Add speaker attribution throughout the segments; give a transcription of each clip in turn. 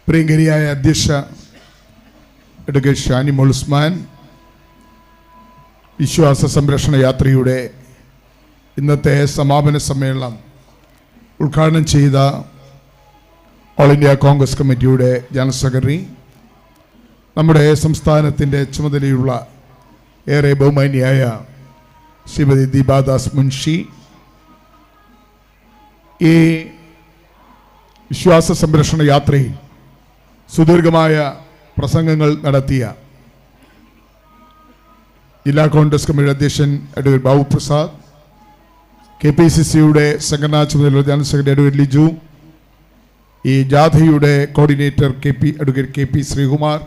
Speaker 1: പ്രിയങ്കരിയായ അധ്യക്ഷ അഡ്വക്കേറ്റ് ഷാനിമോൾ ഉസ്മാൻ, വിശ്വാസ സംരക്ഷണ യാത്രയുടെ ഇന്നത്തെ സമാപന സമ്മേളനം ഉദ്ഘാടനം ചെയ്ത ഓൾ ഇന്ത്യ കോൺഗ്രസ് കമ്മിറ്റിയുടെ ജനറൽ സെക്രട്ടറി, നമ്മുടെ സംസ്ഥാനത്തിൻ്റെ ചുമതലയുള്ള ഏറെ ബഹുമാന്യായ ശ്രീമതി ദീപാദാസ് മുൻഷി, ഈ വിശ്വാസ സംരക്ഷണ യാത്രയിൽ സുദീർഘമായ പ്രസംഗങ്ങൾ നടത്തിയ ജില്ലാ കോൺഗ്രസ് കമ്മിറ്റി അധ്യക്ഷൻ അഡ്വക്കേറ്റ് ബാബു പ്രസാദ്, KPCCയുടെ സംഘടനാ ചുമതലയുള്ള ജനറൽ സെക്രട്ടറി അഡ്വക്കേറ്റ് ലിജു, ഈ ജാഥയുടെ കോർഡിനേറ്റർ അഡ്വക്കേറ്റ് KP ശ്രീകുമാർ,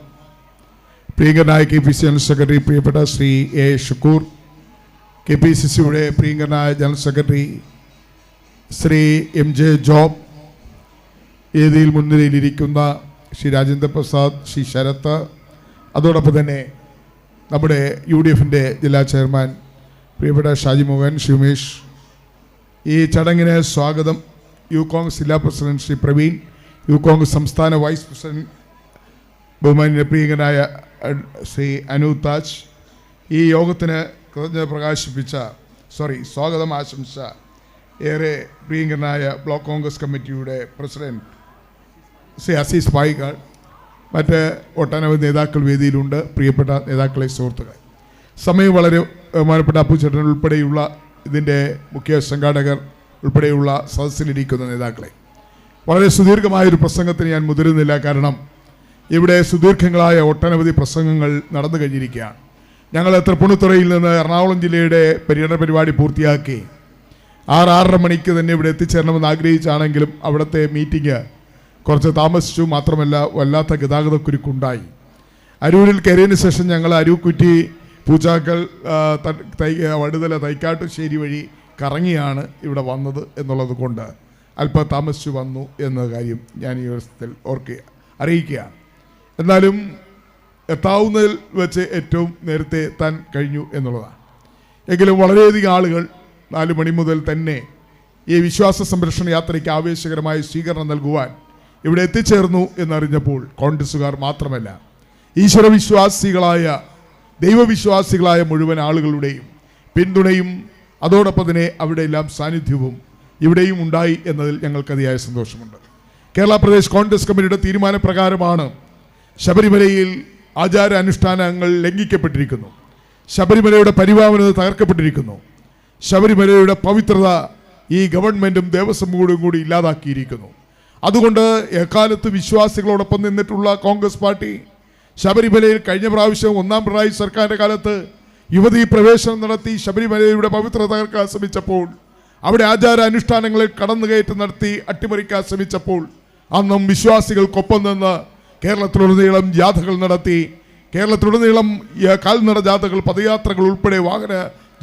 Speaker 1: പ്രിയങ്കരനായ KPCC ജനറൽ സെക്രട്ടറി പ്രിയപ്പെട്ട ശ്രീ A ഷുക്കൂർ, KPCCയുടെ പ്രിയങ്കരനായ general secretary Shri MJ job, വേദിയിൽ മുൻനിരയിലിരിക്കുന്ന ശ്രീ രാജേന്ദ്ര പ്രസാദ്, ശ്രീ ശരത്ത്, അതോടൊപ്പം തന്നെ നമ്മുടെ UDFൻ്റെ ജില്ലാ ചെയർമാൻ പ്രിയപ്പെട്ട ഷാജി മോഹൻ, ശിവമേഷ്, ഈ ചടങ്ങിന് സ്വാഗതം യൂത്ത് കോൺഗ്രസ് ജില്ലാ പ്രസിഡന്റ് ശ്രീ പ്രവീൺ, യൂത്ത് കോൺഗ്രസ് സംസ്ഥാന വൈസ് പ്രസിഡന്റ് ബഹുമാന്യ പ്രിയങ്കനായ ശ്രീ അനൂപ് താജ്, ഈ യോഗത്തിന് സ്വാഗതം ആശംസ ഏറെ പ്രിയങ്കനായ ബ്ലോക്ക് കോൺഗ്രസ് കമ്മിറ്റിയുടെ പ്രസിഡന്റ് ശ്രീ അസീസ് പായിക്കാൾ, മറ്റ് ഒട്ടനവധി നേതാക്കൾ വേദിയിലുണ്ട്. പ്രിയപ്പെട്ട നേതാക്കളെ, സുഹൃത്തുക്കൾ, സമയം വളരെ ബഹുമാനപ്പെട്ട അപ്പുചേട്ടൻ ഉൾപ്പെടെയുള്ള ഇതിൻ്റെ മുഖ്യ സംഘാടകർ ഉൾപ്പെടെയുള്ള സദസ്സിലിരിക്കുന്ന നേതാക്കളെ, വളരെ സുദീർഘമായൊരു പ്രസംഗത്തിന് ഞാൻ മുതിരുന്നില്ല. കാരണം ഇവിടെ സുദീർഘങ്ങളായ ഒട്ടനവധി പ്രസംഗങ്ങൾ നടന്നു കഴിഞ്ഞിരിക്കുകയാണ്. ഞങ്ങൾ തൃപ്പൂണിത്തുറയിൽ നിന്ന് എറണാകുളം ജില്ലയുടെ പര്യടന പരിപാടി പൂർത്തിയാക്കി 6-6:30 മണിക്ക് തന്നെ ഇവിടെ എത്തിച്ചേരണമെന്ന് ആഗ്രഹിച്ചാണെങ്കിലും അവിടുത്തെ മീറ്റിംഗ് കുറച്ച് താമസിച്ചു. മാത്രമല്ല, വല്ലാത്ത ഗതാഗതക്കുരുക്കുണ്ടായി. അരൂരിൽ കയറിയതിന് ശേഷം ഞങ്ങൾ അരൂക്കുറ്റി, പൂച്ചാക്കൽ, വടുതല, തൈക്കാട്ടുശ്ശേരി വഴി കറങ്ങിയാണ് ഇവിടെ വന്നത് എന്നുള്ളത് കൊണ്ട് അല്പം താമസിച്ചു വന്നു എന്ന കാര്യം ഞാൻ ഈ അവസരത്തിൽ അറിയിക്കുകയാണ്. എന്നാലും എത്താവുന്നതിൽ വെച്ച് ഏറ്റവും നേരത്തെ എത്താൻ കഴിഞ്ഞു എന്നുള്ളതാണ്. എങ്കിലും വളരെയധികം ആളുകൾ 4 മണി മുതൽ തന്നെ ഈ വിശ്വാസ സംരക്ഷണ യാത്രയ്ക്ക് ആവേശകരമായ സ്വീകരണം നൽകുവാൻ ഇവിടെ എത്തിച്ചേർന്നു എന്നറിഞ്ഞപ്പോൾ കോൺഗ്രസ്സുകാർ മാത്രമല്ല, ഈശ്വരവിശ്വാസികളായ, ദൈവവിശ്വാസികളായ മുഴുവൻ ആളുകളുടെയും പിന്തുണയും അതോടൊപ്പം തന്നെ അവിടെ എല്ലാം സാന്നിധ്യവും ഇവിടെയും ഉണ്ടായി എന്നതിൽ ഞങ്ങൾക്ക് അതിയായ സന്തോഷമുണ്ട്. കേരള പ്രദേശ് കോൺഗ്രസ് കമ്മിറ്റിയുടെ തീരുമാനപ്രകാരമാണ് ശബരിമലയിൽ ആചാര അനുഷ്ഠാനങ്ങൾ ലംഘിക്കപ്പെട്ടിരിക്കുന്നു. ശബരിമലയുടെ പരിപാവനത തകർക്കപ്പെട്ടിരിക്കുന്നു. ശബരിമലയുടെ പവിത്രത ഈ ഗവൺമെൻറ്റും ദേവസ്വം ബോർഡും കൂടി ഇല്ലാതാക്കിയിരിക്കുന്നു. അതുകൊണ്ട് എക്കാലത്ത് വിശ്വാസികളോടൊപ്പം നിന്നിട്ടുള്ള കോൺഗ്രസ് പാർട്ടി ശബരിമലയിൽ കഴിഞ്ഞ പ്രാവശ്യം 1-ാം പിണറായി സർക്കാരിൻ്റെ കാലത്ത് യുവതീ പ്രവേശനം നടത്തി ശബരിമലയുടെ പവിത്രത തകർക്കാൻ ശ്രമിച്ചപ്പോൾ, അവിടെ ആചാര അനുഷ്ഠാനങ്ങളിൽ കടന്നുകയറ്റം നടത്തി അട്ടിമറിക്കാൻ ശ്രമിച്ചപ്പോൾ അന്നും വിശ്വാസികൾക്കൊപ്പം നിന്ന് കേരളത്തിലുടനീളം ജാഥകൾ നടത്തി. കേരളത്തിലുടനീളം കാൽനട ജാഥകൾ, പദയാത്രകൾ ഉൾപ്പെടെ വാഹന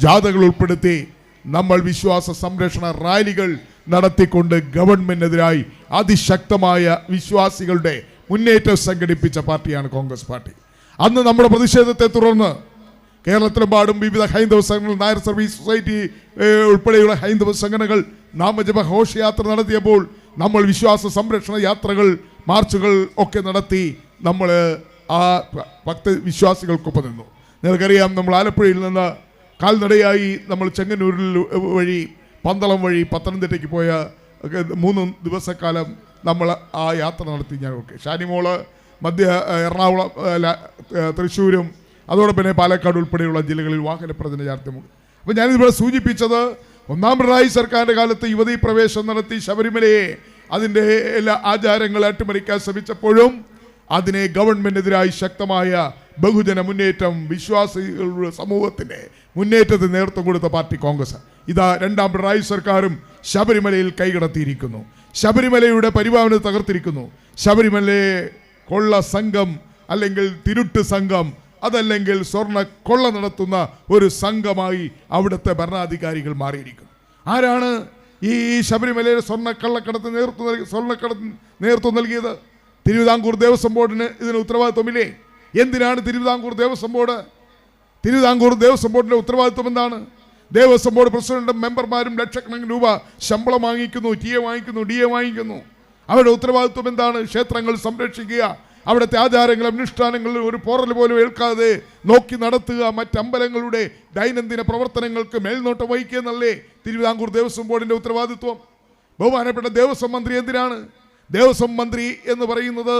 Speaker 1: ജാഥകൾ ഉൾപ്പെടുത്തി നമ്മൾ വിശ്വാസ സംരക്ഷണ റാലികൾ നടത്തിക്കൊണ്ട് ഗവൺമെന്റിനെതിരായി അതിശക്തമായ വിശ്വാസികളുടെ മുന്നേറ്റം സംഘടിപ്പിച്ച പാർട്ടിയാണ് കോൺഗ്രസ് പാർട്ടി. അന്ന് നമ്മുടെ പ്രതിഷേധത്തെ തുടർന്ന് കേരളത്തിലെമ്പാടും വിവിധ ഹൈന്ദവ സംഘടനകൾ, നായർ സർവീസ് സൊസൈറ്റി ഉൾപ്പെടെയുള്ള ഹൈന്ദവ സംഘടനകൾ നാമജപ ഘോഷയാത്ര നടത്തിയപ്പോൾ നമ്മൾ വിശ്വാസ സംരക്ഷണ യാത്രകൾ, മാർച്ചുകൾ ഒക്കെ നടത്തി നമ്മൾ ആ വിശ്വാസികൾക്കൊപ്പം നിന്നു. നിങ്ങൾക്കറിയാം, നമ്മൾ ആലപ്പുഴയിൽ നിന്ന് കാൽനടയായി നമ്മൾ ചെങ്ങന്നൂരിൽ വഴി, പന്തളം വഴി പത്തനംതിട്ടയ്ക്ക് പോയ 3 ദിവസക്കാലം നമ്മൾ ആ യാത്ര നടത്തി. ഞാൻ ഷാനിമോള് എറണാകുളം, തൃശ്ശൂരും അതോടൊപ്പം തന്നെ പാലക്കാട് ഉൾപ്പെടെയുള്ള ജില്ലകളിൽ വാഹന പ്രചരണ. അപ്പോൾ ഞാനിവിടെ സൂചിപ്പിച്ചത്, 1-ാം പിണറായി സർക്കാരിൻ്റെ കാലത്ത് യുവതീ പ്രവേശനം നടത്തി ശബരിമലയെ അതിൻ്റെ എല്ലാ ആചാരങ്ങൾ അട്ടിമറിക്കാൻ ശ്രമിച്ചപ്പോഴും അതിനെ ഗവൺമെന്റിനെതിരായി ശക്തമായ ബഹുജന മുന്നേറ്റം, വിശ്വാസികളുടെ സമൂഹത്തിൻ്റെ മുന്നേറ്റത്തിന് നേതൃത്വം കൊടുത്ത പാർട്ടി കോൺഗ്രസ്. ഇതാ 2-ാം പിണറായി സർക്കാരും ശബരിമലയിൽ കൈകടത്തിയിരിക്കുന്നു. ശബരിമലയുടെ പരിപാവനത തകർത്തിരിക്കുന്നു. ശബരിമലയെ കൊള്ള സംഘം, അല്ലെങ്കിൽ തിരുട്ട് സംഘം, അതല്ലെങ്കിൽ സ്വർണ്ണ കൊള്ള നടത്തുന്ന ഒരു സംഘമായി അവിടുത്തെ ഭരണാധികാരികൾ മാറിയിരിക്കുന്നു. ആരാണ് ഈ ശബരിമലയുടെ സ്വർണ്ണക്കള്ളക്കടത്തിന് നേതൃത്വം നൽകിയത്? തിരുവിതാംകൂർ ദേവസ്വം ബോർഡിന് ഇതിന് ഉത്തരവാദിത്വമില്ലേ? എന്തിനാണ് തിരുവിതാംകൂർ ദേവസ്വം ബോർഡ് തിരുവിതാംകൂർ ദേവസ്വം ബോർഡിന്റെ ഉത്തരവാദിത്വം എന്താണ്? ദേവസ്വം ബോർഡ് പ്രസിഡന്റും മെമ്പർമാരും ലക്ഷക്കണക്കിന് രൂപ ശമ്പളം വാങ്ങിക്കുന്നു, TA വാങ്ങിക്കുന്നു, DA വാങ്ങിക്കുന്നു. അവരുടെ ഉത്തരവാദിത്വം എന്താണ്? ക്ഷേത്രങ്ങൾ സംരക്ഷിക്കുക, അവിടുത്തെ ആചാരങ്ങളും അനുഷ്ഠാനങ്ങളിൽ ഒരു പോറൽ പോലും ഏൽക്കാതെ നോക്കി നടത്തുക, മറ്റമ്പലങ്ങളുടെ ദൈനംദിന പ്രവർത്തനങ്ങൾക്ക് മേൽനോട്ടം വഹിക്കുക എന്നല്ലേ തിരുവിതാംകൂർ ദേവസ്വം ബോർഡിന്റെ ഉത്തരവാദിത്വം? ബഹുമാനപ്പെട്ട ദേവസ്വം മന്ത്രി എന്തിനാണ്? ദേവസ്വം മന്ത്രി എന്ന് പറയുന്നത്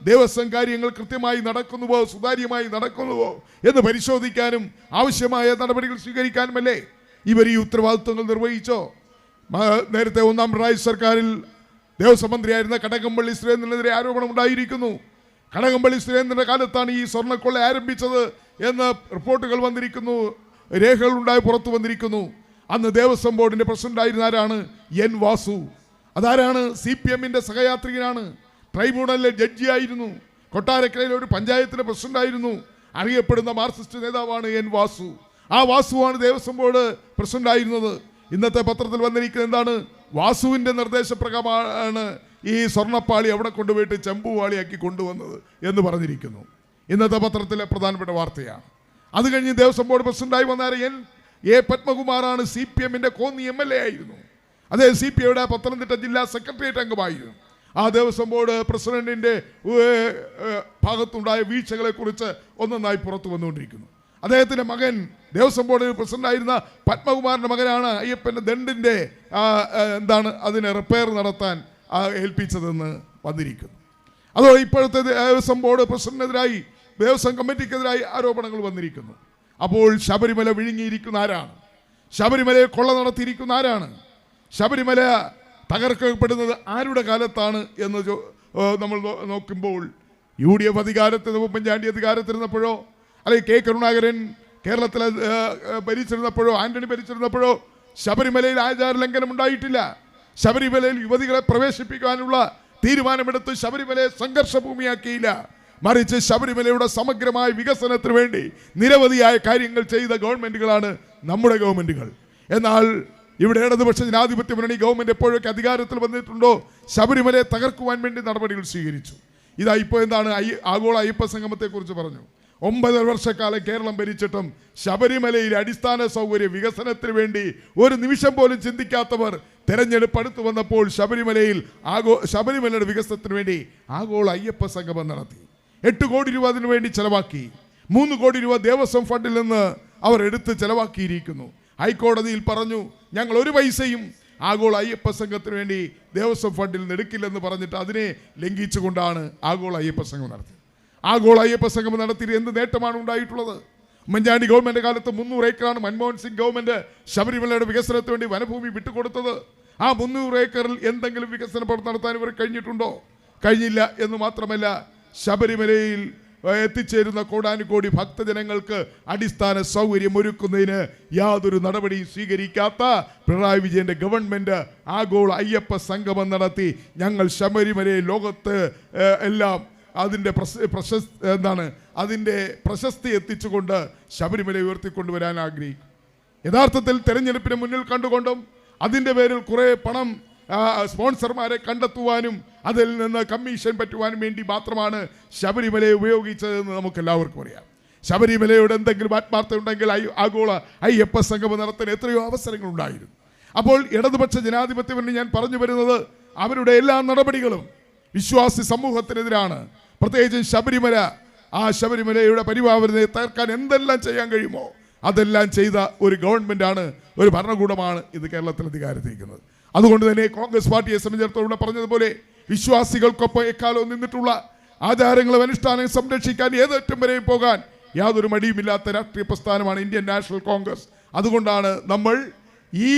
Speaker 1: ദേവസ്വം കാര്യങ്ങൾ കൃത്യമായി നടക്കുന്നുവോ, സുതാര്യമായി നടക്കുന്നുവോ എന്ന് പരിശോധിക്കാനും ആവശ്യമായ നടപടികൾ സ്വീകരിക്കാനുമല്ലേ ഇവർ ഈ ഉത്തരവാദിത്വങ്ങൾ നിർവഹിച്ചോ? നേരത്തെ ഒന്നാം പിണറായി സർക്കാരിൽ ദേവസ്വം മന്ത്രിയായിരുന്ന കടകംപള്ളി സുരേന്ദ്രനെതിരെ ആരോപണം ഉണ്ടായിരിക്കുന്നു. കടകംപള്ളി സുരേന്ദ്രന്റെ കാലത്താണ് ഈ സ്വർണ്ണക്കൊള്ള ആരംഭിച്ചത് എന്ന് റിപ്പോർട്ടുകൾ വന്നിരിക്കുന്നു, രേഖകളുണ്ടായി പുറത്തു വന്നിരിക്കുന്നു. അന്ന് ദേവസ്വം ബോർഡിന്റെ പ്രസിഡന്റായിരുന്ന ആരാണ്? N. വാസു. അതാരാണ്? CPM-ന്റെ സഹയാത്രികനാണ്, ട്രൈബ്യൂണലിലെ ജഡ്ജിയായിരുന്നു, കൊട്ടാരക്കരയിലെ ഒരു പഞ്ചായത്തിലെ പ്രസിഡന്റായിരുന്നു. അറിയപ്പെടുന്ന മാർക്സിസ്റ്റ് നേതാവാണ് N. വാസു. ആ വാസുവാണ് ദേവസ്വം ബോർഡ് പ്രസിഡന്റായിരുന്നത്. ഇന്നത്തെ പത്രത്തിൽ വന്നിരിക്കുന്നത് എന്താണ്? വാസുവിൻ്റെ നിർദ്ദേശപ്രകാരമാണ് ഈ സ്വർണ്ണപ്പാളി അവിടെ കൊണ്ടുപോയിട്ട് ചെമ്പുവാളിയാക്കി കൊണ്ടുവന്നത് എന്ന് പറഞ്ഞിരിക്കുന്നു. ഇന്നത്തെ പത്രത്തിലെ പ്രധാനപ്പെട്ട വാർത്തയാണ്. അത് കഴിഞ്ഞ് ദേവസ്വം ബോർഡ് പ്രസിഡന്റായി വന്ന N. പത്മകുമാറാണ്. CPM-ന്റെ കോന്നി MLA ആയിരുന്നു. അദ്ദേഹം CPI-യുടെ പത്തനംതിട്ട ജില്ലാ സെക്രട്ടേറിയറ്റ് അംഗമായിരുന്നു. ആ ദേവസ്വം ബോർഡ് പ്രസിഡന്റിന്റെ ഭാഗത്തുണ്ടായ വീഴ്ചകളെക്കുറിച്ച് ഒന്നൊന്നായി പുറത്തു വന്നുകൊണ്ടിരിക്കുന്നു. അദ്ദേഹത്തിൻ്റെ മകൻ ദേവസ്വം ബോർഡ് പ്രസിഡന്റായിരുന്ന പത്മകുമാറിൻ്റെ മകനാണ് അയ്യപ്പൻ്റെ ദണ്ടിൻ്റെ അതിനെ റിപ്പയർ നടത്താൻ ഏൽപ്പിച്ചതെന്ന് വന്നിരിക്കുന്നു. അതോടെ ഇപ്പോഴത്തെ ദേവസ്വം ബോർഡ് പ്രസിഡന്റിനെതിരായി, ദേവസ്വം കമ്മിറ്റിക്കെതിരായി ആരോപണങ്ങൾ വന്നിരിക്കുന്നു. അപ്പോൾ ശബരിമല വിഴുങ്ങിയിരിക്കുന്ന ആരാണ്? ശബരിമലയെ കൊള്ള നടത്തിയിരിക്കുന്ന ആരാണ്? ശബരിമല തകർക്കപ്പെടുന്നത് ആരുടെ കാലത്താണ് എന്ന് നമ്മൾ നോക്കുമ്പോൾ UDF അധികാരത്തിൽ, ഉമ്മൻചാണ്ടി അധികാരത്തിരുന്നപ്പോഴോ, അല്ലെങ്കിൽ K. കരുണാകരൻ കേരളത്തിൽ ഭരിച്ചിരുന്നപ്പോഴോ, ആന്റണി ഭരിച്ചിരുന്നപ്പോഴോ ശബരിമലയിൽ ആചാര ലംഘനം ഉണ്ടായിട്ടില്ല. ശബരിമലയിൽ യുവതികളെ പ്രവേശിപ്പിക്കാനുള്ള തീരുമാനമെടുത്ത് ശബരിമലയെ സംഘർഷഭൂമിയാക്കിയില്ല. മറിച്ച് ശബരിമലയുടെ സമഗ്രമായ വികസനത്തിന് വേണ്ടി നിരവധിയായ കാര്യങ്ങൾ ചെയ്ത ഗവൺമെന്റുകളാണ് നമ്മുടെ ഗവൺമെന്റുകൾ. എന്നാൽ ഇവിടെ ഇടതുപക്ഷ ജനാധിപത്യ മുന്നണി ഗവൺമെന്റ് എപ്പോഴൊക്കെ അധികാരത്തിൽ വന്നിട്ടുണ്ടോ ശബരിമലയെ തകർക്കുവാൻ വേണ്ടി നടപടികൾ സ്വീകരിച്ചു. ഇതാ ഇപ്പോൾ എന്താണ് ആഗോള അയ്യപ്പ സംഗമത്തെക്കുറിച്ച് പറഞ്ഞു. 9 വർഷക്കാലം കേരളം ഭരിച്ചിട്ടും ശബരിമലയിൽ അടിസ്ഥാന സൗകര്യ വികസനത്തിന് വേണ്ടി ഒരു നിമിഷം പോലും ചിന്തിക്കാത്തവർ തെരഞ്ഞെടുപ്പ് അടുത്ത് വന്നപ്പോൾ ശബരിമലയുടെ വികസനത്തിന് വേണ്ടി ആഗോള അയ്യപ്പ സംഗമം നടത്തി. 8 കോടി രൂപ അതിനു വേണ്ടി ചെലവാക്കി. 3 കോടി രൂപ ദേവസ്വം ഫണ്ടിൽ നിന്ന് അവർ എടുത്ത് ചെലവാക്കിയിരിക്കുന്നു. ഹൈക്കോടതിയിൽ പറഞ്ഞു, ഞങ്ങൾ ഒരു പൈസയും ആഗോള അയ്യപ്പ സംഘത്തിന് വേണ്ടി ദേവസ്വം ഫണ്ടിൽ നിന്ന് എടുക്കില്ലെന്ന് പറഞ്ഞിട്ട് അതിനെ ലംഘിച്ചുകൊണ്ടാണ് ആഗോള അയ്യപ്പ സംഘം നടത്തിയത്. ആഗോള അയ്യപ്പ സംഗമം നടത്തിയിട്ട് എന്ത് നേട്ടമാണ് ഉണ്ടായിട്ടുള്ളത്? ഉമ്മൻചാണ്ടി ഗവൺമെന്റ് കാലത്ത് 300 ഏക്കറാണ് മൻമോഹൻ സിംഗ് ഗവൺമെന്റ് ശബരിമലയുടെ വികസനത്തിന് വേണ്ടി വനഭൂമി വിട്ടുകൊടുത്തത്. ആ 300 ഏക്കറിൽ എന്തെങ്കിലും വികസന പ്രവർത്തനം നടത്താൻ ഇവർ കഴിഞ്ഞിട്ടുണ്ടോ? കഴിഞ്ഞില്ല എന്ന് മാത്രമല്ല, ശബരിമലയിൽ എത്തിച്ചേരുന്ന കോടാനുകോടി ഭക്തജനങ്ങൾക്ക് അടിസ്ഥാന സൗകര്യം ഒരുക്കുന്നതിന് യാതൊരു നടപടിയും സ്വീകരിക്കാത്ത പിണറായി വിജയന്റെ ഗവൺമെന്റ് ആഗോള അയ്യപ്പ സംഗമം നടത്തി ഞങ്ങൾ ശബരിമലയെ ലോകത്ത് എല്ലാം അതിൻ്റെ പ്രശസ്തി എത്തിച്ചുകൊണ്ട് ശബരിമല ഉയർത്തിക്കൊണ്ടുവരാൻ ആഗ്രഹിക്കും. യഥാർത്ഥത്തിൽ തെരഞ്ഞെടുപ്പിനെ മുന്നിൽ കണ്ടുകൊണ്ടും അതിൻ്റെ പേരിൽ കുറേ പണം സ്പോൺസർമാരെ കണ്ടെത്തുവാനും അതിൽ നിന്ന് കമ്മീഷൻ പറ്റുവാനും വേണ്ടി മാത്രമാണ് ശബരിമലയെ ഉപയോഗിച്ചതെന്ന് നമുക്കെല്ലാവർക്കും അറിയാം. ശബരിമലയോട് എന്തെങ്കിലും ആത്മാർത്ഥത ഉണ്ടെങ്കിൽ ആഗോള അയ്യപ്പ സംഗമം നടത്താൻ എത്രയോ അവസരങ്ങളുണ്ടായിരുന്നു. അപ്പോൾ ഇടതുപക്ഷ ജനാധിപത്യം എന്ന് ഞാൻ പറഞ്ഞു വരുന്നത് അവരുടെ എല്ലാ നടപടികളും വിശ്വാസി സമൂഹത്തിനെതിരാണ്. പ്രത്യേകിച്ചും ശബരിമലയുടെ പരിപാവനതയെ തകർക്കാൻ എന്തെല്ലാം ചെയ്യാൻ കഴിയുമോ അതെല്ലാം ചെയ്ത ഒരു ഗവൺമെൻറ്റാണ്, ഒരു ഭരണകൂടമാണ് ഇത് കേരളത്തിൽ അധികാരത്തിരിക്കുന്നത്. അതുകൊണ്ട് തന്നെ കോൺഗ്രസ് പാർട്ടിയെ സംബന്ധിച്ചിടത്തോളം പറഞ്ഞതുപോലെ വിശ്വാസികൾക്കൊപ്പം എക്കാലവും നിന്നിട്ടുള്ള ആചാരങ്ങളും അനുഷ്ഠാനങ്ങളും സംരക്ഷിക്കാൻ ഏതറ്റം വരെയും പോകാൻ യാതൊരു മടിയുമില്ലാത്ത രാഷ്ട്രീയ പ്രസ്ഥാനമാണ് ഇന്ത്യൻ നാഷണൽ കോൺഗ്രസ്. അതുകൊണ്ടാണ് നമ്മൾ ഈ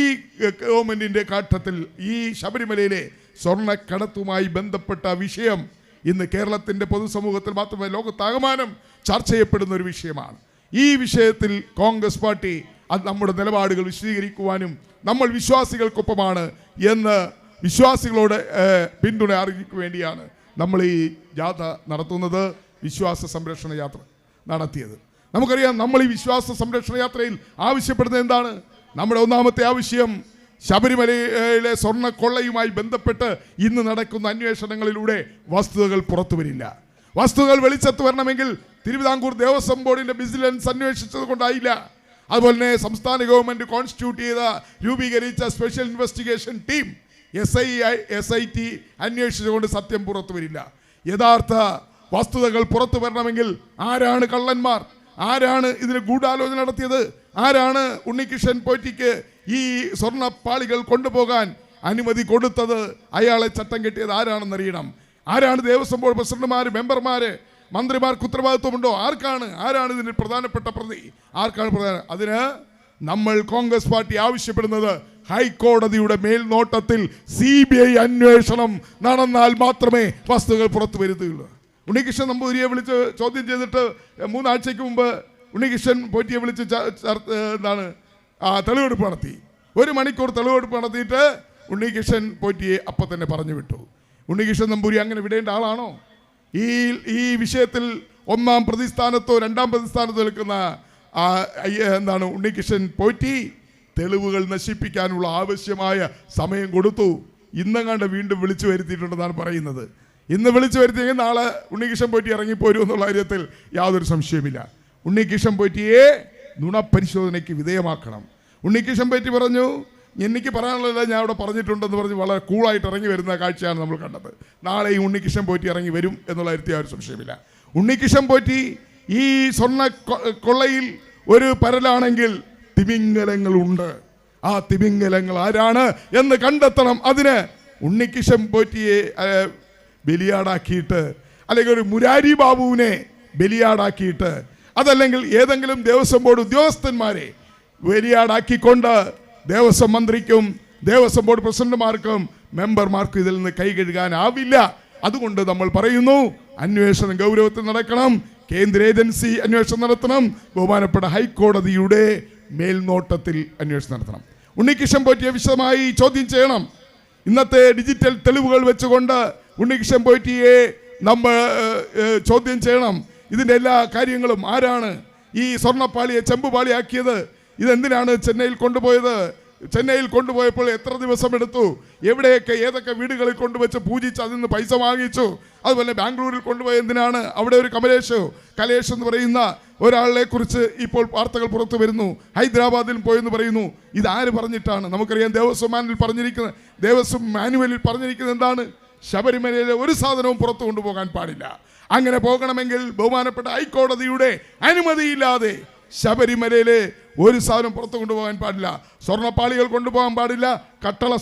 Speaker 1: ഗവൺമെൻറ്റിൻ്റെ ഘട്ടത്തിൽ ഈ ശബരിമലയിലെ സ്വർണ്ണക്കടത്തുമായി ബന്ധപ്പെട്ട വിഷയം ഇന്ന് കേരളത്തിൻ്റെ പൊതുസമൂഹത്തിൽ മാത്രമല്ല ലോകത്താകമാനം ചർച്ച ചെയ്യപ്പെടുന്ന ഒരു വിഷയമാണ്. ഈ വിഷയത്തിൽ കോൺഗ്രസ് പാർട്ടി നമ്മുടെ നിലപാടുകൾ വിശദീകരിക്കുവാനും നമ്മൾ വിശ്വാസികൾക്കൊപ്പമാണ് എന്ന് വിശ്വാസികളോട് പിന്തുണ അറിയിക്കാൻ വേണ്ടിയാണ് നമ്മൾ ഈ ജാഥ നടത്തുന്നത്, വിശ്വാസ സംരക്ഷണ യാത്ര നടത്തിയത്. നമുക്കറിയാം, നമ്മൾ ഈ വിശ്വാസ സംരക്ഷണ യാത്രയിൽ ആവശ്യപ്പെടുന്നത് എന്താണ്? നമ്മുടെ ഒന്നാമത്തെ ആവശ്യം ശബരിമലയിലെ സ്വർണ്ണക്കൊള്ളയുമായി ബന്ധപ്പെട്ട് ഇന്ന് നടക്കുന്ന അന്വേഷണങ്ങളിലൂടെ വസ്തുതകൾ പുറത്തു വരില്ല. വസ്തുതകൾ വെളിച്ചത്ത് വരണമെങ്കിൽ തിരുവിതാംകൂർ ദേവസ്വം ബോർഡിന്റെ വിജിലൻസ് അന്വേഷിച്ചത് കൊണ്ടായില്ല. അതുപോലെ തന്നെ സംസ്ഥാന ഗവൺമെന്റ് കോൺസ്റ്റിറ്റ്യൂട്ട് ചെയ്ത രൂപീകരിച്ച സ്പെഷ്യൽ ഇൻവെസ്റ്റിഗേഷൻ ടീം SIT അന്വേഷിച്ചുകൊണ്ട് സത്യം പുറത്തു വരില്ല. യഥാർത്ഥ വസ്തുതകൾ പുറത്തു വരണമെങ്കിൽ ആരാണ് കള്ളന്മാർ, ആരാണ് ഇതിന് ഗൂഢാലോചന നടത്തിയത്, ആരാണ് ഉണ്ണികൃഷ്ണൻ പോറ്റിക്ക് ഈ സ്വർണ്ണപ്പാളികൾ കൊണ്ടുപോകാൻ അനുമതി കൊടുത്തത്, അയാളെ ചട്ടം കെട്ടിയത് ആരാണെന്നറിയണം. ആരാണ് ദേവസ്വം ബോർഡ് പ്രസിഡന്റുമാർ, മെമ്പർമാര്, മന്ത്രിമാർക്ക് ഉത്തരവാദിത്വമുണ്ടോ? ആരാണ് ഇതിന് പ്രധാനപ്പെട്ട പ്രതി, ആർക്കാണ് പ്രധാന? അതിന് നമ്മൾ കോൺഗ്രസ് പാർട്ടി ആവശ്യപ്പെടുന്നത് ഹൈക്കോടതിയുടെ മേൽനോട്ടത്തിൽ CBI അന്വേഷണം നടന്നാൽ മാത്രമേ വസ്തുതകൾ പുറത്തു വരുത്തുകയുള്ളൂ. ഉണ്ണികൃഷ്ണൻ നമ്പൂതിരിയെ വിളിച്ച് ചോദ്യം ചെയ്തിട്ട് 3 ആഴ്ചയ്ക്ക് മുമ്പ് ഉണ്ണികൃഷ്ണൻ പോറ്റിയെ വിളിച്ച് തെളിവെടുപ്പ് നടത്തി. 1 മണിക്കൂർ തെളിവെടുപ്പ് നടത്തിയിട്ട് ഉണ്ണികൃഷ്ണൻ പോറ്റിയെ അപ്പം തന്നെ പറഞ്ഞു വിട്ടു. ഉണ്ണികൃഷ്ണൻ നമ്പൂരി അങ്ങനെ വിടേണ്ട ആളാണോ? ഈ വിഷയത്തിൽ 1-ാം പ്രതിസ്ഥാനത്തോ 2-ാം പ്രതിസ്ഥാനത്തോ നിൽക്കുന്ന ഉണ്ണികൃഷ്ണൻ പോറ്റി തെളിവുകൾ നശിപ്പിക്കാനുള്ള ആവശ്യമായ സമയം കൊടുത്തു. ഇന്നങ്ങാണ്ട് വീണ്ടും വിളിച്ചു വരുത്തിയിട്ടുണ്ടെന്നാണ് പറയുന്നത്. ഇന്ന് വിളിച്ചു വരുത്തിയെങ്കിൽ നാളെ ഉണ്ണികൃഷ്ണൻ പോറ്റി ഇറങ്ങിപ്പോരും എന്നുള്ള കാര്യത്തിൽ യാതൊരു സംശയമില്ല. ഉണ്ണികൃഷ്ണൻ പോറ്റിയെ നുണപരിശോധനയ്ക്ക് വിധേയമാക്കണം. ഉണ്ണികൃഷ്ണൻ പോറ്റി പറഞ്ഞു, എനിക്ക് പറയാനുള്ളത് ഞാൻ അവിടെ പറഞ്ഞിട്ടുണ്ടെന്ന് പറഞ്ഞ് വളരെ കൂളായിട്ട് ഇറങ്ങി വരുന്ന കാഴ്ചയാണ് നമ്മൾ കണ്ടത്. നാളെ ഈ ഉണ്ണികൃഷ്ണൻ പോറ്റി ഇറങ്ങി വരും എന്നുള്ള കാര്യത്തിൽ യാതൊരു സംശയമില്ല. ഉണ്ണികൃഷ്ണൻ പോറ്റി ഈ സ്വർണ്ണ കൊള്ളയിൽ ഒരു പരലാണെങ്കിൽ തിമിംഗലങ്ങളുണ്ട്. ആ തിമിംഗലങ്ങൾ ആരാണ് എന്ന് കണ്ടെത്തണം. അതിന് ഉണ്ണികൃഷ്ണൻ പോറ്റിയെ ബലിയാടാക്കിയിട്ട്, അല്ലെങ്കിൽ ഒരു മുരാരി ബാബുവിനെ ബലിയാടാക്കിയിട്ട്, അതല്ലെങ്കിൽ ഏതെങ്കിലും ദേവസ്വം ബോർഡ് ഉദ്യോഗസ്ഥന്മാരെ ബലിയാടാക്കിക്കൊണ്ട് ദേവസ്വം മന്ത്രിക്കും ദേവസ്വം ബോർഡ് പ്രസിഡന്റുമാർക്കും മെമ്പർമാർക്കും ഇതിൽ നിന്ന് കൈ കഴുകാനാവില്ല. അതുകൊണ്ട് നമ്മൾ പറയുന്നു, അന്വേഷണം ഗൗരവത്തിൽ നടക്കണം. കേന്ദ്ര ഏജൻസി അന്വേഷണം നടത്തണം. ബഹുമാനപ്പെട്ട ഹൈക്കോടതിയുടെ മേൽനോട്ടത്തിൽ അന്വേഷണം നടത്തണം. ഉണ്ണികൃഷ്ണൻ പോറ്റിയെ വിശദമായി ചോദ്യം ചെയ്യണം. ഇന്നത്തെ ഡിജിറ്റൽ തെളിവുകൾ വെച്ചുകൊണ്ട് ഉണ്ണികൃഷ്ണൻ പോറ്റിയെ നമ്മൾ ചോദ്യം ചെയ്യണം. ഇതിൻ്റെ എല്ലാ കാര്യങ്ങളും, ആരാണ് ഈ സ്വർണ്ണപ്പാളിയെ ചെമ്പുപാളിയാക്കിയത്, ഇതെന്തിനാണ് ചെന്നൈയിൽ കൊണ്ടുപോയത്, ചെന്നൈയിൽ കൊണ്ടുപോയപ്പോൾ എത്ര ദിവസം എടുത്തു, എവിടെയൊക്കെ ഏതൊക്കെ വീടുകളിൽ കൊണ്ടുവച്ച് പൂജിച്ച് അതിൽ നിന്ന് പൈസ വാങ്ങിച്ചു, അതുപോലെ ബാംഗ്ലൂരിൽ കൊണ്ടുപോയ എന്തിനാണ്, അവിടെ ഒരു കലേഷ് എന്ന് പറയുന്ന ഒരാളെ കുറിച്ച് ഇപ്പോൾ വാർത്തകൾ പുറത്തു വരുന്നു, ഹൈദരാബാദിൽ പോയെന്ന് പറയുന്നു. ഇതാര് പറഞ്ഞിട്ടാണ്? നമുക്കറിയാം ദേവസ്വം മാനുവലിൽ പറഞ്ഞിരിക്കുന്നത് എന്താണ്? ശബരിമലയിലെ ഒരു സാധനവും പുറത്തു കൊണ്ടുപോകാൻ പാടില്ല. അങ്ങനെ പോകണമെങ്കിൽ ബഹുമാനപ്പെട്ട ഹൈക്കോടതിയുടെ അനുമതിയില്ലാതെ ശബരിമലയിലെ ഒരു സാധനം പുറത്തു കൊണ്ടുപോകാൻ പാടില്ല. സ്വർണ്ണപ്പാളികൾ കൊണ്ടുപോകാൻ പാടില്ല,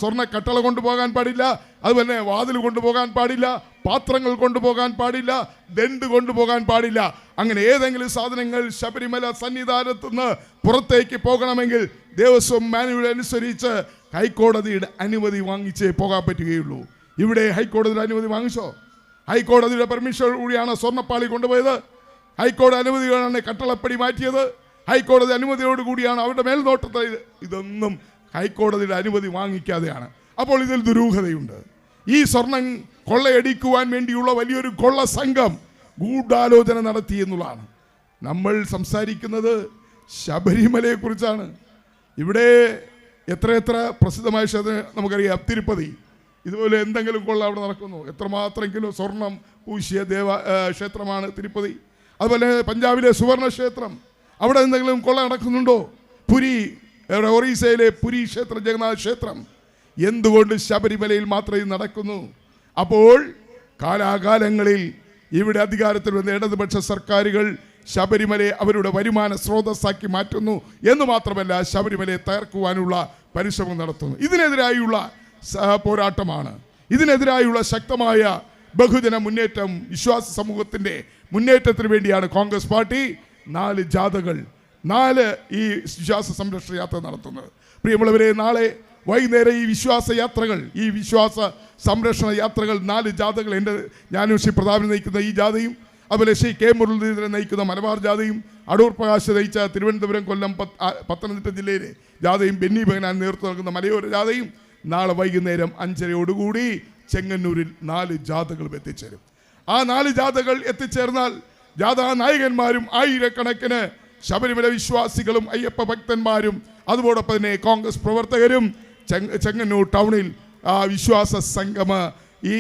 Speaker 1: സ്വർണ്ണ കട്ടള കൊണ്ടുപോകാൻ പാടില്ല, അതുപോലെ വാതിൽ കൊണ്ടുപോകാൻ പാടില്ല, പാത്രങ്ങൾ കൊണ്ടുപോകാൻ പാടില്ല, ദണ്ട് കൊണ്ടുപോകാൻ പാടില്ല. അങ്ങനെ ഏതെങ്കിലും സാധനങ്ങൾ ശബരിമല സന്നിധാനത്തു നിന്ന് പുറത്തേക്ക് പോകണമെങ്കിൽ ദേവസ്വം മാനുവൽ അനുസരിച്ച് ഹൈക്കോടതിയുടെ അനുമതി വാങ്ങിച്ചേ പോകാൻ പറ്റുകയുള്ളൂ. ഇവിടെ ഹൈക്കോടതിയുടെ അനുമതി വാങ്ങിച്ചോ? ഹൈക്കോടതിയുടെ പെർമിഷൻ കൂടിയാണ് സ്വർണ്ണപ്പാളി കൊണ്ടുപോയത്. ഹൈക്കോടതി അനുമതികളാണ് കട്ടളപ്പടി മാറ്റിയത്. ഹൈക്കോടതി അനുമതിയോടുകൂടിയാണ് അവരുടെ മേൽനോട്ടത്തിൽ. ഇതൊന്നും ഹൈക്കോടതിയുടെ അനുമതി വാങ്ങിക്കാതെയാണ്. അപ്പോൾ ഇതിൽ ദുരൂഹതയുണ്ട്. ഈ സ്വർണം കൊള്ളയടിക്കുവാൻ വേണ്ടിയുള്ള വലിയൊരു കൊള്ള സംഘം ഗൂഢാലോചന നടത്തി എന്നുള്ളതാണ്. നമ്മൾ സംസാരിക്കുന്നത് ശബരിമലയെക്കുറിച്ചാണ്. ഇവിടെ എത്ര പ്രസിദ്ധമായ നമുക്കറിയാം, തിരുപ്പതി. ഇതുപോലെ എന്തെങ്കിലും കൊള്ള അവിടെ നടക്കുന്നു. എത്രമാത്രം കിലോ സ്വർണം പൂശിയ ക്ഷേത്രമാണ് തിരുപ്പതി. അതുപോലെ പഞ്ചാബിലെ സുവർണ ക്ഷേത്രം, അവിടെ എന്തെങ്കിലും കൊള്ള നടക്കുന്നുണ്ടോ? ഒറീസയിലെ പുരി ക്ഷേത്രം, ജഗന്നാഥ ക്ഷേത്രം. എന്തുകൊണ്ട് ശബരിമലയിൽ മാത്രമേ നടക്കുന്നു? അപ്പോൾ കാലാകാലങ്ങളിൽ ഇവിടെ അധികാരത്തിൽ വന്ന ഇടതുപക്ഷ സർക്കാരുകൾ ശബരിമലയെ അവരുടെ വരുമാന സ്രോതസ്സാക്കി മാറ്റുന്നു എന്ന് മാത്രമല്ല, ശബരിമലയെ തകർക്കുവാനുള്ള പരിശ്രമം നടത്തുന്നു. ഇതിനെതിരായുള്ള പോരാട്ടമാണ്. ഇതിനെതിരായുള്ള ശക്തമായ ബഹുജന മുന്നേറ്റം, വിശ്വാസ സമൂഹത്തിൻ്റെ മുന്നേറ്റത്തിന് വേണ്ടിയാണ് കോൺഗ്രസ് പാർട്ടി 4 ജാഥകൾ, 4 ഈ വിശ്വാസ സംരക്ഷണ യാത്ര നടത്തുന്നത്. പ്രിയമുള്ളവരെ, നാളെ വൈകുന്നേരം ഈ വിശ്വാസ സംരക്ഷണ യാത്രകൾ 4 ജാഥകൾ, ഞാനും ശ്രീ പ്രതാപൻ നയിക്കുന്ന ഈ ജാഥയും, അതുപോലെ ശ്രീ കെ മുരളീധരൻ നയിക്കുന്ന മലബാർ ജാഥയും, അടൂർ പ്രകാശ് നയിച്ച തിരുവനന്തപുരം, കൊല്ലം, പത്തനംതിട്ട ജില്ലയിലെ ജാഥയും, ബെന്നി ബെഹനാൻ നേതൃത്വം നൽകുന്ന മലയോര ജാഥയും നാളെ വൈകുന്നേരം 5:30 ചെങ്ങന്നൂരിൽ 4 ജാഥകൾ എത്തിച്ചേരും. ആ 4 ജാഥകൾ എത്തിച്ചേർന്നാൽ ജാഥാ നായകന്മാരും ആയിരക്കണക്കിന് ശബരിമല വിശ്വാസികളും അയ്യപ്പ ഭക്തന്മാരും അതുപോടൊപ്പം തന്നെ കോൺഗ്രസ് പ്രവർത്തകരും ചെങ്ങന്നൂർ ടൗണിൽ വിശ്വാസ സംഗമ ഈ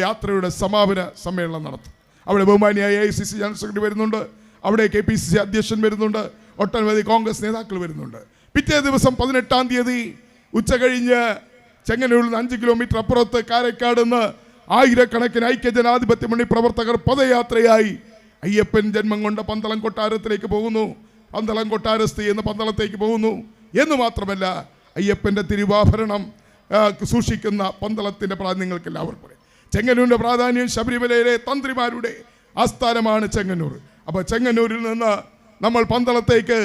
Speaker 1: യാത്രയുടെ സമാപന സമ്മേളനം നടത്തും. അവിടെ ബഹുമാനിയായ AICC ജനറൽ സെക്രട്ടറി വരുന്നുണ്ട്, അവിടെ KPCC അധ്യക്ഷൻ വരുന്നുണ്ട്, ഒട്ടനവധി കോൺഗ്രസ് നേതാക്കൾ വരുന്നുണ്ട്. പിറ്റേ ദിവസം 18-ാം തീയതി ഉച്ച കഴിഞ്ഞ് ചെങ്ങന്നൂരിൽ നിന്ന് 5 കിലോമീറ്റർ അപ്പുറത്ത് കാരക്കാട് നിന്ന് ആയിരക്കണക്കിന് ഐക്യജനാധിപത്യ മുന്നണി പ്രവർത്തകർ പദയാത്രയായി അയ്യപ്പൻ ജന്മം കൊണ്ട പന്തളം കൊട്ടാരത്തിലേക്ക് പോകുന്നു. പന്തളം കൊട്ടാരസ്ഥി എന്ന പന്തളത്തേക്ക് പോകുന്നു എന്ന് മാത്രമല്ല, അയ്യപ്പൻ്റെ തിരുവാഭരണം സൂക്ഷിക്കുന്ന പന്തളത്തിൻ്റെ പ്രാധാന്യം നിങ്ങൾക്ക് എല്ലാവർക്കും അറിയാം. ചെങ്ങന്നൂരിൻ്റെ പ്രാധാന്യം ശബരിമലയിലെ തന്ത്രിമാരുടെ ആസ്ഥാനമാണ് ചെങ്ങന്നൂർ. അപ്പോൾ ചെങ്ങന്നൂരിൽ നിന്ന് നമ്മൾ പന്തളത്തേക്ക്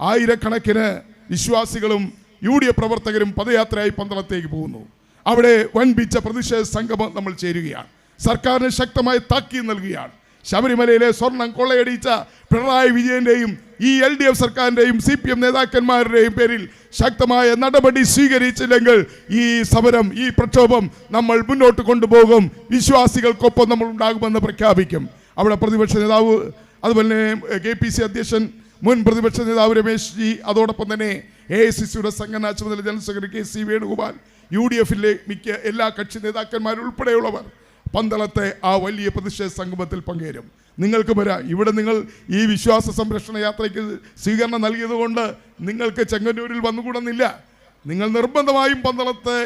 Speaker 1: ആയിരക്കണക്കിന് വിശ്വാസികളും UDF പ്രവർത്തകരും പദയാത്രയായി പന്തളത്തേക്ക് പോകുന്നു. അവിടെ വൻപിച്ച പ്രതിഷേധ സംഗമം നമ്മൾ ചേരുകയാണ്. സർക്കാരിന് ശക്തമായ താക്കീത് നൽകുകയാണ്. ശബരിമലയിലെ സ്വർണം കൊള്ളയടിച്ച പിണറായി വിജയൻ്റെയും ഈ LDF സർക്കാരിൻ്റെയും CPM നേതാക്കന്മാരുടെയും പേരിൽ ശക്തമായ നടപടി സ്വീകരിച്ചില്ലെങ്കിൽ ഈ സമരം, ഈ പ്രക്ഷോഭം നമ്മൾ മുന്നോട്ട് കൊണ്ടുപോകും. വിശ്വാസികൾക്കൊപ്പം നമ്മൾ ഉണ്ടാകുമെന്ന് പ്രഖ്യാപിക്കും. അവിടെ പ്രതിപക്ഷ നേതാവ്, അതുപോലെ KPC അധ്യക്ഷൻ, മുൻ പ്രതിപക്ഷ നേതാവ് രമേശ് ജി, അതോടൊപ്പം തന്നെ AICCയുടെ സംഘടനാ ചുമതല ജനറൽ സെക്രട്ടറി KC വേണുഗോപാൽ, UDFിലെ മിക്ക എല്ലാ കക്ഷി നേതാക്കന്മാരുൾപ്പെടെയുള്ളവർ പന്തളത്തെ ആ വലിയ പ്രതിഷേധ സംഗമത്തിൽ പങ്കേരും. നിങ്ങൾക്ക് വരാം. ഇവിടെ നിങ്ങൾ ഈ വിശ്വാസ സംരക്ഷണ യാത്രയ്ക്ക് സ്വീകരണം നൽകിയതുകൊണ്ട് നിങ്ങൾക്ക് ചെങ്ങന്നൂരിൽ വന്നുകൂടുന്നില്ല. നിങ്ങൾ നിർബന്ധമായും പന്തളത്തെ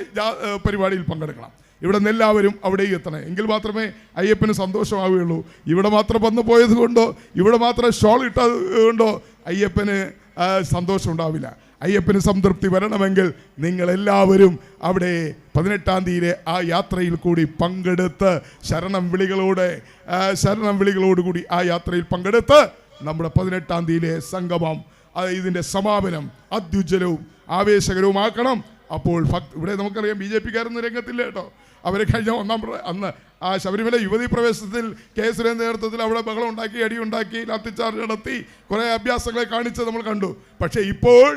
Speaker 1: പരിപാടിയിൽ പങ്കെടുക്കണം. ഇവിടെ നിന്ന് എല്ലാവരും അവിടേക്ക് എത്തണം. എങ്കിൽ മാത്രമേ അയ്യപ്പന് സന്തോഷമാവുകയുള്ളൂ. ഇവിടെ മാത്രം വന്നു പോയത് കൊണ്ടോ, ഇവിടെ മാത്രം ഷോൾ ഇട്ടത് കൊണ്ടോ അയ്യപ്പന് സന്തോഷം ഉണ്ടാവില്ല. അയ്യപ്പന് സംതൃപ്തി വരണമെങ്കിൽ നിങ്ങളെല്ലാവരും അവിടെ 18-ാം തീയതി ആ യാത്രയിൽ കൂടി പങ്കെടുത്ത് ശരണം വിളികളോടുകൂടി ആ യാത്രയിൽ പങ്കെടുത്ത് നമ്മുടെ 18-ാം തീയതിയിലെ സംഗമം, ഇതിൻ്റെ സമാപനം അത്യുജ്വലവും ആവേശകരവുമാക്കണം. അപ്പോൾ ഇവിടെ നമുക്കറിയാം BJP-കാരൊന്നും രംഗത്തില്ല കേട്ടോ. അവരെ കഴിഞ്ഞ അന്ന് ആ ശബരിമല യുവതീ പ്രവേശനത്തിൽ കേസിൻ്റെ നേതൃത്വത്തിൽ അവിടെ ബഹളം ഉണ്ടാക്കി, അടിയുണ്ടാക്കി, ലാത്തിച്ചാർജ് നടത്തി, കുറേ അഭ്യാസങ്ങളെ കാണിച്ച് നമ്മൾ കണ്ടു. പക്ഷേ ഇപ്പോൾ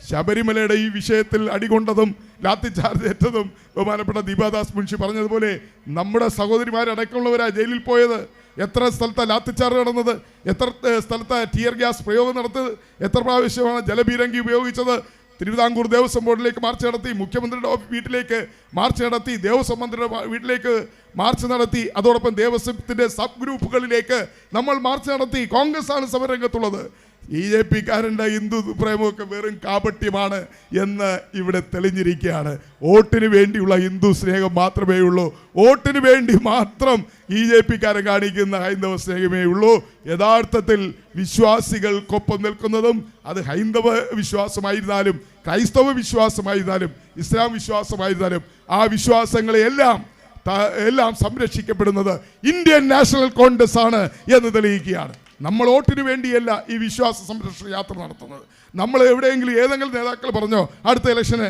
Speaker 1: ശബരിമലയുടെ ഈ വിഷയത്തിൽ അടികൊണ്ടതും ലാത്തിച്ചാർജ് ഏറ്റതും ബഹുമാനപ്പെട്ട ദീപാദാസ് മുൻഷി പറഞ്ഞതുപോലെ നമ്മുടെ സഹോദരിമാരടക്കമുള്ളവരാ ജയിലിൽ പോയത്. എത്ര സ്ഥലത്താണ് ലാത്തിച്ചാർജ് നടന്നത്, എത്ര സ്ഥലത്താണ് ടിയർ ഗ്യാസ് പ്രയോഗം നടത്തിയത്, എത്ര പ്രാവശ്യമാണ് ജലപീരങ്കി ഉപയോഗിച്ചത്. തിരുവിതാംകൂർ ദേവസ്വം ബോർഡിലേക്ക് മാർച്ച് നടത്തി, മുഖ്യമന്ത്രിയുടെ വീട്ടിലേക്ക് മാർച്ച് നടത്തി, ദേവസ്വം മന്ത്രിയുടെ വീട്ടിലേക്ക് മാർച്ച് നടത്തി, അതോടൊപ്പം ദേവസ്വത്തിൻ്റെ സബ് ഗ്രൂപ്പുകളിലേക്ക് നമ്മൾ മാർച്ച് നടത്തി. കോൺഗ്രസ്സാണ് സമരരംഗത്തുള്ളത്. BJP-കാരൻ്റെ ഹിന്ദു പ്രേമമൊക്കെ വെറും കാപട്യമാണ് എന്ന് ഇവിടെ തെളിഞ്ഞിരിക്കുകയാണ്. വോട്ടിന് വേണ്ടിയുള്ള ഹിന്ദു സ്നേഹം മാത്രമേ ഉള്ളൂ. വോട്ടിന് വേണ്ടി മാത്രം BJP-കാരൻ കാണിക്കുന്ന ഹൈന്ദവ സ്നേഹമേ ഉള്ളൂ. യഥാർത്ഥത്തിൽ വിശ്വാസികൾക്കൊപ്പം നിൽക്കുന്നതും അത് ഹൈന്ദവ വിശ്വാസമായിരുന്നാലും ക്രൈസ്തവ വിശ്വാസമായിരുന്നാലും ഇസ്ലാം വിശ്വാസമായിരുന്നാലും ആ വിശ്വാസങ്ങളെ എല്ലാം സംരക്ഷിക്കപ്പെടുന്നത് ഇന്ത്യൻ നാഷണൽ കോൺഗ്രസ് ആണ് എന്ന് തെളിയിക്കുകയാണ്. നമ്മൾ വോട്ടിന് വേണ്ടിയല്ല ഈ വിശ്വാസ സംരക്ഷണ യാത്ര നടത്തുന്നത്. നമ്മൾ എവിടെയെങ്കിലും ഏതെങ്കിലും നേതാക്കൾ പറഞ്ഞോ അടുത്ത ഇലക്ഷന്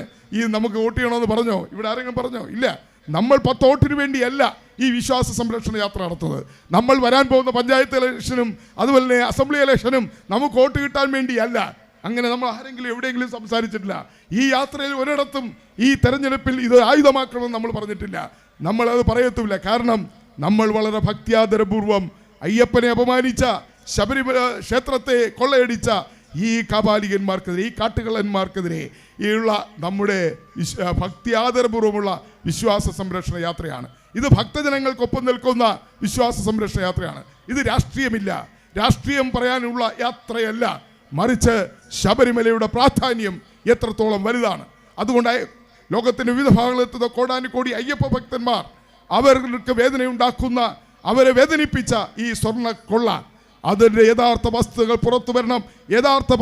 Speaker 1: നമുക്ക് വോട്ട് ചെയ്യണമെന്ന് പറഞ്ഞോ? ഇവിടെ ആരെങ്കിലും പറഞ്ഞോ? ഇല്ല. നമ്മൾ 10 വോട്ടിന് വേണ്ടിയല്ല ഈ വിശ്വാസ സംരക്ഷണ യാത്ര നടത്തുന്നത്. നമ്മൾ വരാൻ പോകുന്ന പഞ്ചായത്ത് ഇലക്ഷനും അതുപോലെ തന്നെ അസംബ്ലി ഇലക്ഷനും നമുക്ക് വോട്ട് കിട്ടാൻ വേണ്ടിയല്ല. അങ്ങനെ നമ്മൾ ആരെങ്കിലും എവിടെയെങ്കിലും സംസാരിച്ചിട്ടില്ല. ഈ യാത്രയിൽ ഒരിടത്തും ഈ തെരഞ്ഞെടുപ്പിൽ ഇത് ആയുധമാക്കണമെന്ന് നമ്മൾ പറഞ്ഞിട്ടില്ല. നമ്മളത് പറയത്തുമില്ല. കാരണം നമ്മൾ വളരെ ഭക്തിയാദരപൂർവം അയ്യപ്പനെ അപമാനിച്ച, ശബരിമല ക്ഷേത്രത്തെ കൊള്ളയടിച്ച ഈ കാപാലികന്മാർക്കെതിരെ, ഈ കാട്ടുകള്ളന്മാർക്കെതിരെ ഉള്ള നമ്മുടെ ഭക്തിയാദരപൂർവ്വമുള്ള വിശ്വാസ സംരക്ഷണ യാത്രയാണ്. ഇത് ഭക്തജനങ്ങൾക്കൊപ്പം നിൽക്കുന്ന വിശ്വാസ സംരക്ഷണ യാത്രയാണ്. ഇത് രാഷ്ട്രീയമില്ല, രാഷ്ട്രീയം പറയാനുള്ള യാത്രയല്ല. മറിച്ച് ശബരിമലയുടെ പ്രാധാന്യം എത്രത്തോളം വലുതാണ്. അതുകൊണ്ട് ലോകത്തിൻ്റെ വിവിധ ഭാഗങ്ങളെത്തുന്ന കോടാനുകോടി അയ്യപ്പ ഭക്തന്മാർ, അവർക്ക് വേദനയുണ്ടാക്കുന്ന, അവരെ വേദനിപ്പിച്ച ഈ സ്വർണ്ണ കൊള്ള, അതിൻ്റെ യഥാർത്ഥ വസ്തുതകൾ പുറത്തു വരണം. യഥാർത്ഥ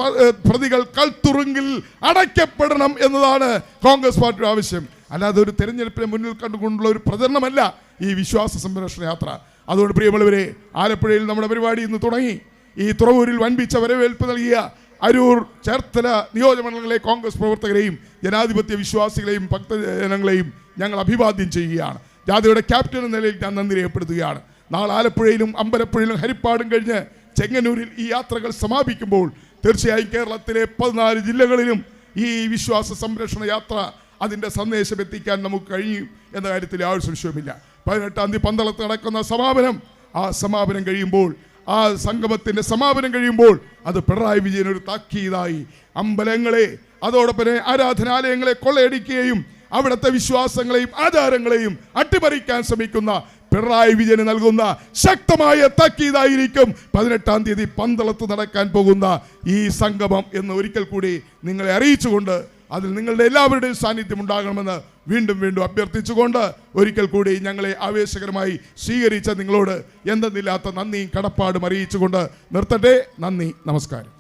Speaker 1: പ്രതികൾ കൽത്തുറുങ്കിൽ അടയ്ക്കപ്പെടണം എന്നതാണ് കോൺഗ്രസ് പാർട്ടിയുടെ ആവശ്യം. അല്ലാതെ ഒരു തെരഞ്ഞെടുപ്പിനെ മുന്നിൽ കണ്ടുകൊണ്ടുള്ള ഒരു പ്രചരണമല്ല ഈ വിശ്വാസ സംരക്ഷണ യാത്ര. അതുകൊണ്ട് പ്രിയമുള്ളവരെ, ആലപ്പുഴയിൽ നമ്മുടെ പരിപാടി ഇന്ന് തുടങ്ങി. ഈ തുറവൂരിൽ വൻപിച്ച വരവേൽപ്പ് നൽകിയ അരൂർ, ചേർത്തല നിയോജകമണ്ഡലങ്ങളിലെ കോൺഗ്രസ് പ്രവർത്തകരെയും ജനാധിപത്യ വിശ്വാസികളെയും ഭക്തജനങ്ങളെയും ഞങ്ങൾ അഭിവാദ്യം ചെയ്യുകയാണ്. ജാഥയുടെ ക്യാപ്റ്റൻ എന്ന നിലയിൽ ഞാൻ നന്ദി രേഖപ്പെടുത്തുകയാണ്. നാളെ ആലപ്പുഴയിലും അമ്പലപ്പുഴയിലും ഹരിപ്പാടും കഴിഞ്ഞ് ചെങ്ങന്നൂരിൽ ഈ യാത്രകൾ സമാപിക്കുമ്പോൾ തീർച്ചയായും കേരളത്തിലെ 14 ജില്ലകളിലും ഈ വിശ്വാസ സംരക്ഷണ യാത്ര അതിൻ്റെ സന്ദേശം എത്തിക്കാൻ നമുക്ക് കഴിയും എന്ന കാര്യത്തിൽ യാതൊരു സംശയവുമില്ല. 18-ാം തീയതി പന്തളത്ത് നടക്കുന്ന സമാപനം, ആ സമാപനം കഴിയുമ്പോൾ, ആ സംഗമത്തിൻ്റെ സമാപനം കഴിയുമ്പോൾ അത് പിണറായി വിജയൻ ഒരു താക്കീതായി അമ്പലങ്ങളെ, അതോടൊപ്പം ആരാധനാലയങ്ങളെ കൊള്ളയടിക്കുകയും അവിടുത്തെ വിശ്വാസങ്ങളെയും ആചാരങ്ങളെയും അട്ടിമറിക്കാൻ ശ്രമിക്കുന്ന പിണറായി വിജയന് നൽകുന്ന ശക്തമായ താക്കീതായിരിക്കും 18-ാം തീയതി പന്തളത്ത് നടക്കാൻ പോകുന്ന ഈ സംഗമം എന്ന് ഒരിക്കൽ കൂടി നിങ്ങളെ അറിയിച്ചുകൊണ്ട് അതിൽ നിങ്ങളുടെ എല്ലാവരുടെയും സാന്നിധ്യം ഉണ്ടാകണമെന്ന് വീണ്ടും വീണ്ടും അഭ്യർത്ഥിച്ചുകൊണ്ട് ഒരിക്കൽ കൂടി ഞങ്ങളെ ആവേശകരമായി സ്വീകരിച്ച നിങ്ങളോട് എന്തെന്നില്ലാത്ത നന്ദിയും കടപ്പാടും അറിയിച്ചുകൊണ്ട് നിർത്തട്ടെ. നന്ദി, നമസ്കാരം.